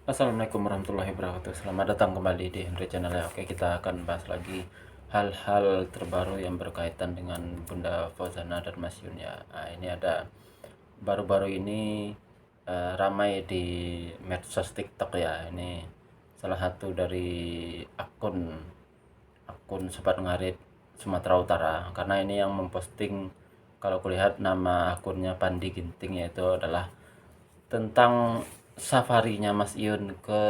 Assalamualaikum warahmatullahi wabarakatuh. Selamat datang kembali di Henry Channel ya. Oke, kita akan bahas lagi hal-hal terbaru yang berkaitan dengan Bunda Fauzana dan Mas Yun ya. Nah, ini ada baru-baru ini ramai di medsos TikTok ya. Ini salah satu dari akun akun Sobat Ngarit Sumatera Utara, karena ini yang memposting, kalau kulihat nama akunnya Pandi Ginting, yaitu adalah tentang safarinya Mas Yun ke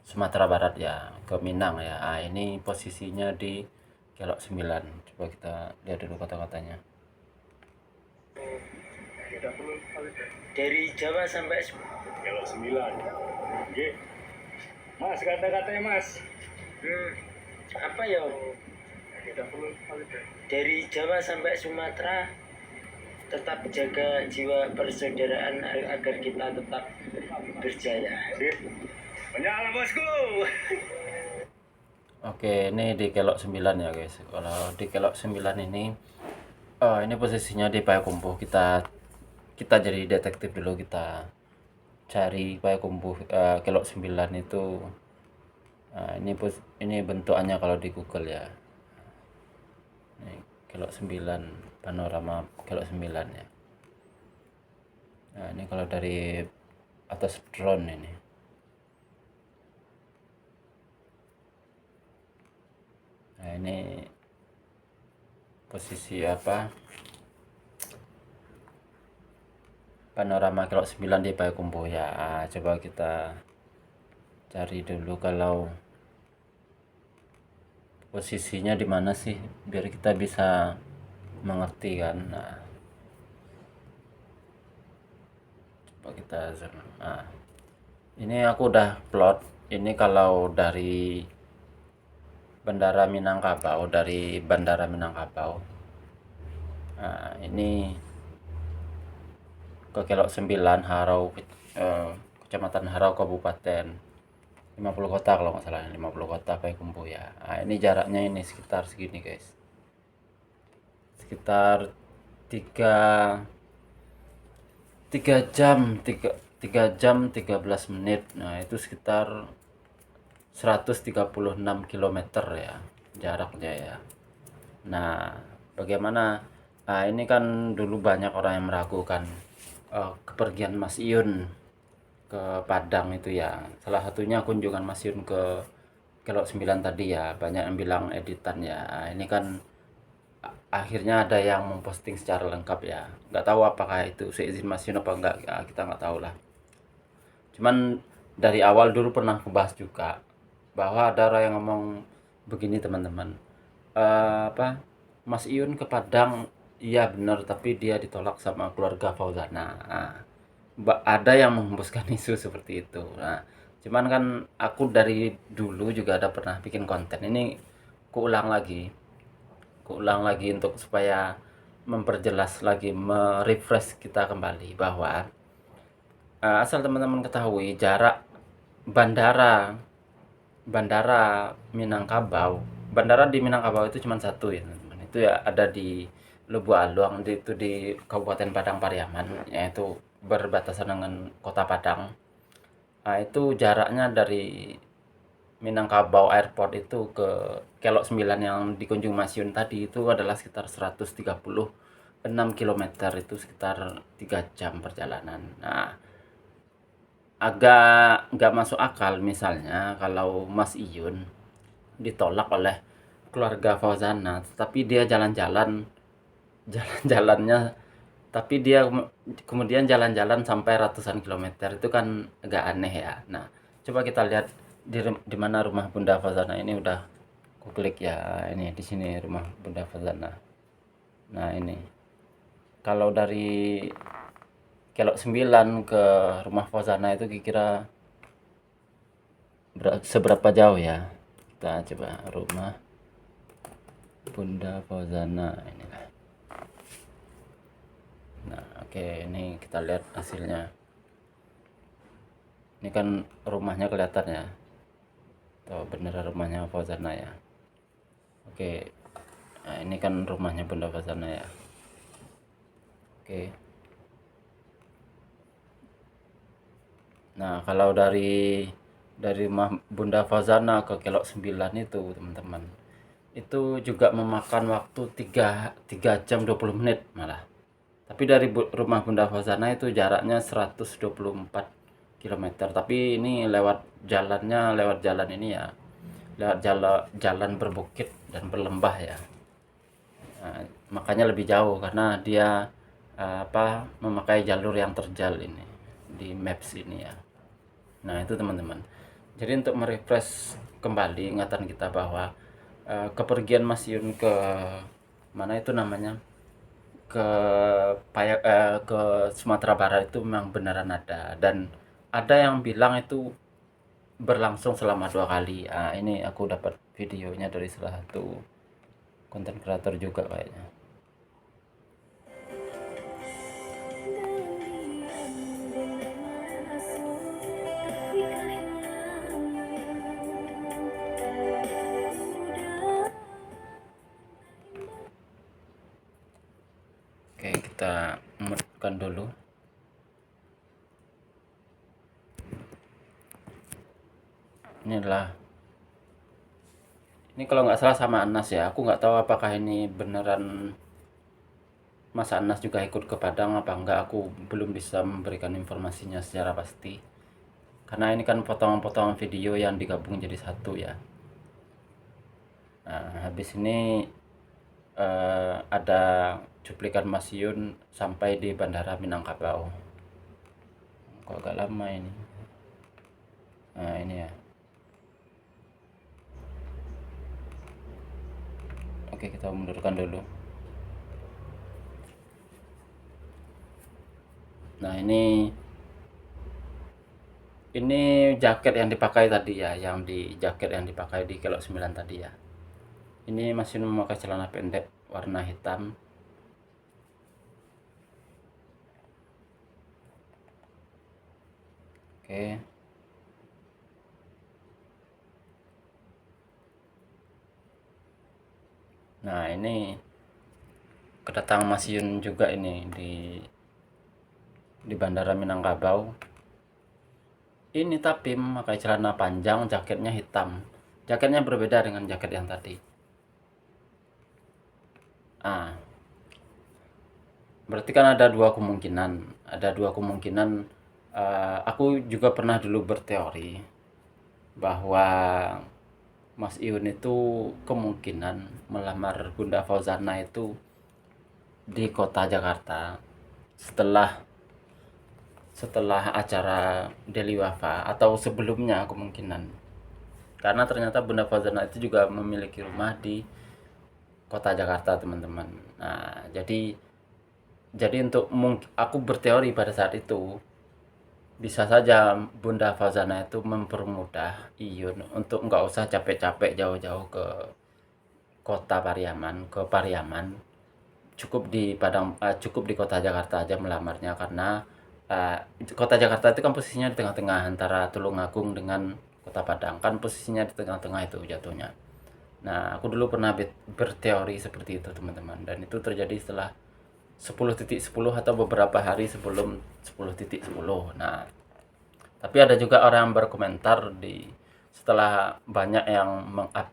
Sumatera Barat ya, ke Minang ya. Ini posisinya di Kelok 9. Coba kita lihat dulu kata-katanya. Dari Jawa sampai Kelok 9. Oke. Mas, kata-katanya Mas. apa ya? Dari Jawa sampai Sumatera, tetap jaga jiwa persaudaraan agar kita tetap berjaya. Sip. Menyala bosku. Oke, ini di Kelok 9 ya guys. Kalau di Kelok 9 ini posisinya di Payakumbuh. Kita jadi detektif dulu, kita cari Payakumbuh, Kelok 9 itu. Ini bentukannya kalau di Google ya. Ini Kelok 9, panorama Kelok 9 ya. Nah, ini kalau dari atas drone ini. Nah, ini posisi panorama Kelok 9 di Payakumbuh ya. Coba kita cari dulu kalau posisinya di mana sih, biar kita bisa mengerti kan. Nah, coba kita zoom. Nah, ini aku udah plot. Ini kalau dari Bandara Minangkabau, Nah, ini ke Kelok 9 Harau, Kecamatan Harau, Kabupaten 50 kota kalau nggak salah, 50 kota Payakumbuh ya. Nah, ini jaraknya ini sekitar segini guys, sekitar 3 jam 13 menit. Nah, itu sekitar 136 kilometer ya jaraknya ya. Nah, bagaimana? Nah, ini kan dulu banyak orang yang meragukan kepergian Mas Iyun ke Padang itu ya. Salah satunya kunjungan Mas Iyun ke Kelok 9 tadi ya. Banyak yang bilang editan ya. Nah, ini kan akhirnya ada yang memposting secara lengkap ya. Nggak tahu apakah itu seizin Mas Iyun apa enggak ya, kita nggak tahu lah. Cuman dari awal dulu pernah kebahas juga bahwa ada orang yang ngomong begini teman-teman. Mas Iyun ke Padang, iya benar, tapi dia ditolak sama keluarga Fauzana. Nah, ada yang menghembuskan isu seperti itu. Nah, cuman kan aku dari dulu juga ada pernah bikin konten ini, kuulang lagi untuk supaya memperjelas lagi, merefresh kita kembali bahwa asal teman-teman ketahui, jarak bandara bandara Minangkabau bandara di Minangkabau itu cuma satu ya teman-teman. Itu ya ada di Lubu Aluang, itu di Kabupaten Padang Pariaman, yaitu berbatasan dengan Kota Padang. Nah, itu jaraknya dari Minangkabau Airport itu ke Kelok 9 yang dikunjung Mas Yun tadi itu adalah sekitar 136 kilometer, itu sekitar 3 jam perjalanan. Nah, agak nggak masuk akal misalnya kalau Mas Iyun ditolak oleh keluarga Fauzana, tapi dia jalan-jalannya, tapi dia kemudian jalan-jalan sampai ratusan kilometer, itu kan agak aneh ya. Nah, coba kita lihat di mana rumah Bunda Fauzana. Ini udah kuklik ya, ini di sini rumah Bunda Fauzana. Nah, ini kalau dari Kelok 9 ke rumah Fauzana itu kira-kira seberapa jauh ya. Kita coba rumah Bunda Fauzana inilah. Nah, oke, ini kita lihat hasilnya. Ini kan rumahnya kelihatan ya. Tuh, bener rumahnya Fauzana ya. Oke. Nah, ini kan rumahnya Bunda Fauzana ya. Oke. Nah, kalau dari rumah Bunda Fazana ke Kelok 9 itu, teman-teman, itu juga memakan waktu 3 jam 20 menit malah. Tapi dari rumah Bunda Fazana itu jaraknya 124 kilometer. Tapi ini lewat jalan ini ya, lewat jalan berbukit dan berlembah ya. Nah, makanya lebih jauh karena dia memakai jalur yang terjal ini di maps ini ya. Nah, itu teman-teman. Jadi untuk merefresh kembali ingatan kita bahwa kepergian Mas Yun ke mana itu namanya? Ke Sumatera Barat itu memang beneran ada, dan ada yang bilang itu berlangsung selama 2 kali. Ini aku dapat videonya dari salah satu konten kreator juga kayaknya. Oke, kita mute-kan dulu. Ini kalau nggak salah sama Anas ya. Aku nggak tahu apakah ini beneran Mas Anas juga ikut ke Padang apa enggak. Aku belum bisa memberikan informasinya secara pasti. Karena ini kan potongan-potongan video yang digabung jadi satu ya. Nah, habis ini ada cuplikan Mas Yun sampai di Bandara Minangkabau. Kok agak lama ini. Nah, ini ya. Oke, kita mundurkan dulu. Nah, ini jaket yang dipakai tadi ya, jaket yang dipakai di Kelok 9 tadi ya. Ini masih memakai celana pendek warna hitam. Oke. Nah, ini kedatangan Mas Yun juga ini di Bandara Minangkabau. Ini tapi memakai celana panjang, jaketnya hitam. Jaketnya berbeda dengan jaket yang tadi. Berarti kan ada dua kemungkinan. Aku juga pernah dulu berteori bahwa Mas Iun itu kemungkinan melamar Bunda Fauzana itu di kota Jakarta setelah acara Deli Wafa atau sebelumnya kemungkinan. Karena ternyata Bunda Fauzana itu juga memiliki rumah di kota Jakarta, teman-teman. Nah, jadi aku berteori pada saat itu bisa saja Bunda Fauzana itu mempermudah Iyun untuk nggak usah capek-capek jauh-jauh ke kota Pariaman, cukup di kota Jakarta aja melamarnya, karena kota Jakarta itu kan posisinya di tengah-tengah antara Tulungagung dengan kota Padang, kan posisinya di tengah-tengah itu jatuhnya. Nah, aku dulu pernah berteori seperti itu, teman-teman, dan itu terjadi setelah 10.10 atau beberapa hari sebelum 10.10. Nah, tapi ada juga orang yang berkomentar setelah banyak yang meng-up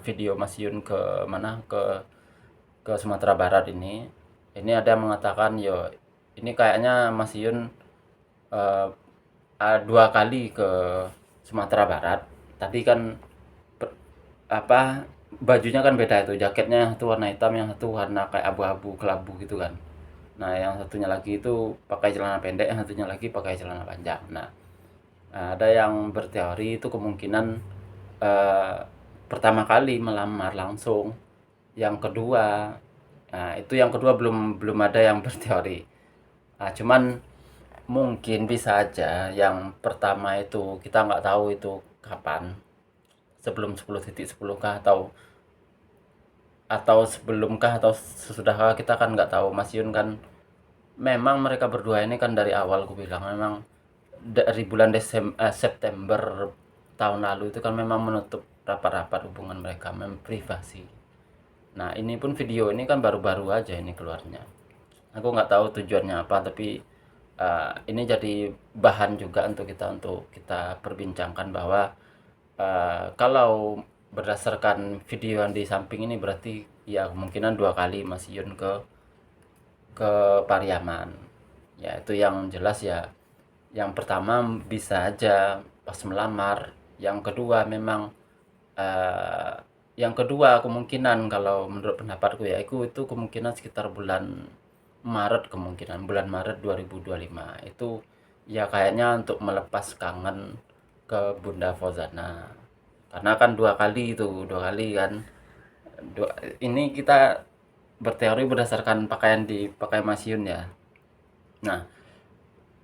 video Mas Yun ke Sumatera Barat ini ada yang mengatakan ini kayaknya Mas Yun 2 kali ke Sumatera Barat. Tadi kan bajunya kan beda, itu jaketnya yang satu warna hitam, yang satu warna kayak abu-abu kelabu gitu kan. Nah, yang satunya lagi itu pakai celana pendek, yang satunya lagi pakai celana panjang. Nah, ada yang berteori itu kemungkinan pertama kali melamar langsung, yang kedua yang kedua belum ada yang berteori. Cuman mungkin bisa aja yang pertama itu kita nggak tahu itu kapan, sebelum 10.10 kah, atau sebelumkah atau sesudahkah, kita kan nggak tahu. Mas Yun kan memang mereka berdua ini kan dari awal aku bilang memang dari bulan September tahun lalu itu kan memang menutup rapat-rapat hubungan mereka, memprivasi. Nah, ini pun video ini kan baru-baru aja ini keluarnya. Aku nggak tahu tujuannya apa, tapi Ini jadi bahan juga untuk kita perbincangkan bahwa kalau berdasarkan video yang di samping ini berarti ya kemungkinan 2 kali Mas Yun ke Pariaman. Ya itu yang jelas ya. Yang pertama bisa aja pas melamar, yang kedua memang yang kedua kemungkinan kalau menurut pendapatku ya itu kemungkinan sekitar bulan Maret, kemungkinan bulan Maret 2025 itu ya kayaknya untuk melepas kangen ke Bunda Fauzana, karena kan 2 kali kan. Ini kita berteori berdasarkan pakaian dipakai Mas Yun ya. Nah,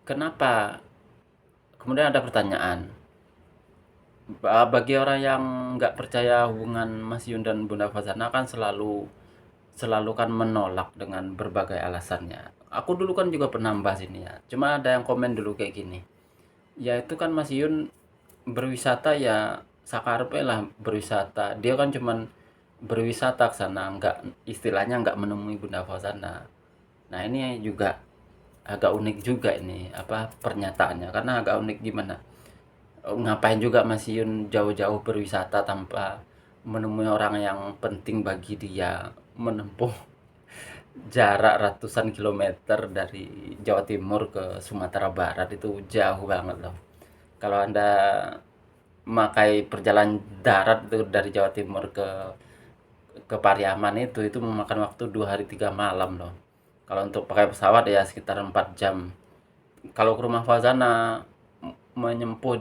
kenapa kemudian ada pertanyaan, bagi orang yang nggak percaya hubungan Mas Yun dan Bunda Fauzana kan selalu selalu kan menolak dengan berbagai alasannya. Aku dulu kan juga pernah bahas ini ya. Cuma ada yang komen dulu kayak gini. Ya itu kan Mas Yun berwisata ya sakarepe lah berwisata. Dia kan cuman berwisata ke sana, nggak istilahnya nggak menemui Bunda Fauzana. Nah ini juga agak unik juga ini apa pernyataannya, karena agak unik gimana? Ngapain juga Mas Yun jauh-jauh berwisata tanpa menemui orang yang penting bagi dia, menempuh jarak ratusan kilometer dari Jawa Timur ke Sumatera Barat, itu jauh banget loh. Kalau Anda memakai perjalanan darat itu dari Jawa Timur ke Pariaman itu memakan waktu 2 hari 3 malam loh. Kalau untuk pakai pesawat ya sekitar 4 jam. Kalau ke rumah Fazana menyempuh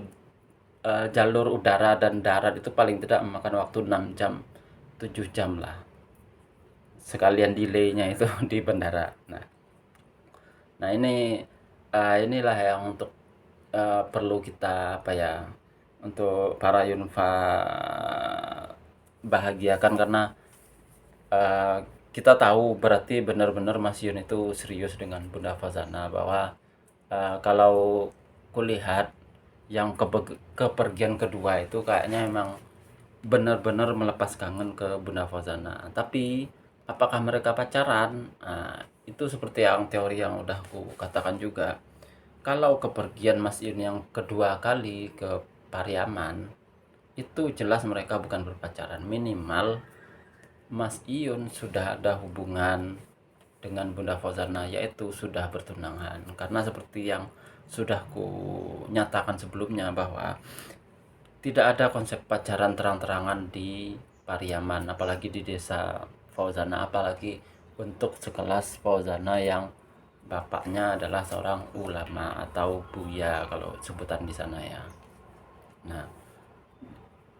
jalur udara dan darat itu paling tidak memakan waktu 6 jam 7 jam lah, sekalian delaynya itu di bandara. Nah ini inilah yang untuk perlu kita apa ya, untuk para Yunfa bahagiakan, karena eh, kita tahu berarti benar-benar Mas Yun itu serius dengan Bunda Fazana, bahwa kalau kulihat yang kepergian kedua itu kayaknya memang benar-benar melepas kangen ke Bunda Fazana. Tapi apakah mereka pacaran? Nah, itu seperti yang teori yang udah aku katakan juga. Kalau kepergian Mas Yun yang kedua kali ke Pariaman, itu jelas mereka bukan berpacaran. Minimal Mas Iyun sudah ada hubungan dengan Bunda Fauzana, yaitu sudah bertunangan. Karena seperti yang sudah ku nyatakan sebelumnya bahwa tidak ada konsep pacaran terang-terangan di Pariaman, apalagi di desa Fauzana, apalagi untuk sekelas Fauzana yang bapaknya adalah seorang ulama atau buya kalau sebutan di sana ya. Nah,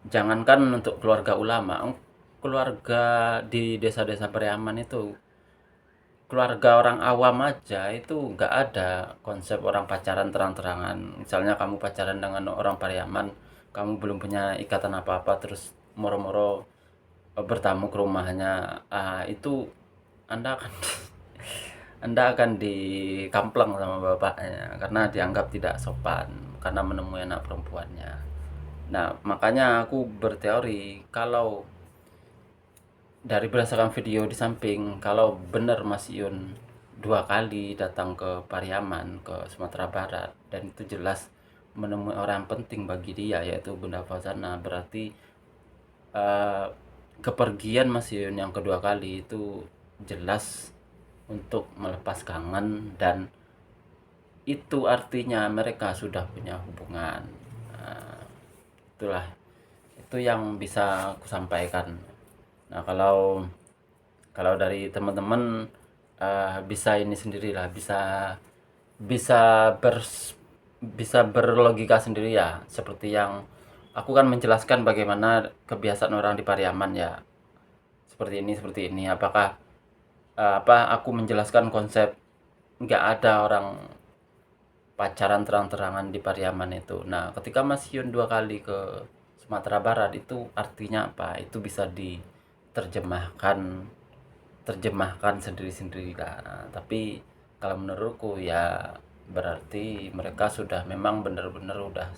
jangankan untuk keluarga ulama, keluarga di desa-desa Pariaman itu, keluarga orang awam aja itu nggak ada konsep orang pacaran terang-terangan. Misalnya kamu pacaran dengan orang Pariaman, kamu belum punya ikatan apa-apa, terus moro-moro bertamu ke rumahnya, itu Anda akan Anda akan dikampleng sama bapaknya karena dianggap tidak sopan karena menemui anak perempuannya. Nah, makanya aku berteori kalau dari berdasarkan video di samping, kalau benar Mas Yun 2 kali datang ke Pariaman, ke Sumatera Barat, dan itu jelas menemui orang penting bagi dia yaitu Bunda Fauzana, berarti eh, kepergian Mas Yun yang kedua kali itu jelas untuk melepas kangen, dan itu artinya mereka sudah punya hubungan. Nah, itulah itu yang bisa aku sampaikan. Nah, kalau kalau dari teman-teman bisa ini sendirilah, bisa ber bisa berlogika sendiri ya, seperti yang aku kan menjelaskan bagaimana kebiasaan orang di Pariaman ya, seperti ini. Apakah aku menjelaskan konsep nggak ada orang pacaran terang-terangan di Pariaman itu. Nah, ketika Mas Yun 2 kali ke Sumatera Barat itu artinya apa? Itu bisa diterjemahkan terjemahkan sendiri-sendiri lah. Nah, tapi kalau menurutku ya berarti mereka sudah memang benar-benar udah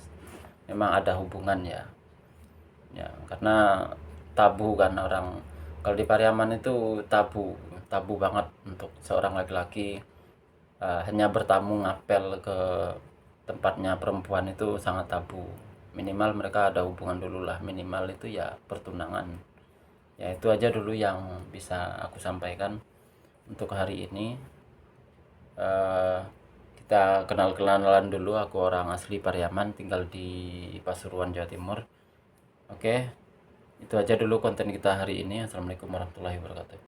memang ada hubungan ya. Ya, karena tabu kan orang kalau di Pariaman itu tabu, tabu banget untuk seorang laki-laki hanya bertamu ngapel ke tempatnya perempuan itu sangat tabu. Minimal mereka ada hubungan dulu lah, minimal itu ya pertunangan. Ya itu aja dulu yang bisa aku sampaikan untuk hari ini. Kita kenal-kenalan dulu, aku orang asli Pariaman, tinggal di Pasuruan, Jawa Timur. Oke, itu aja dulu konten kita hari ini. Assalamualaikum warahmatullahi wabarakatuh.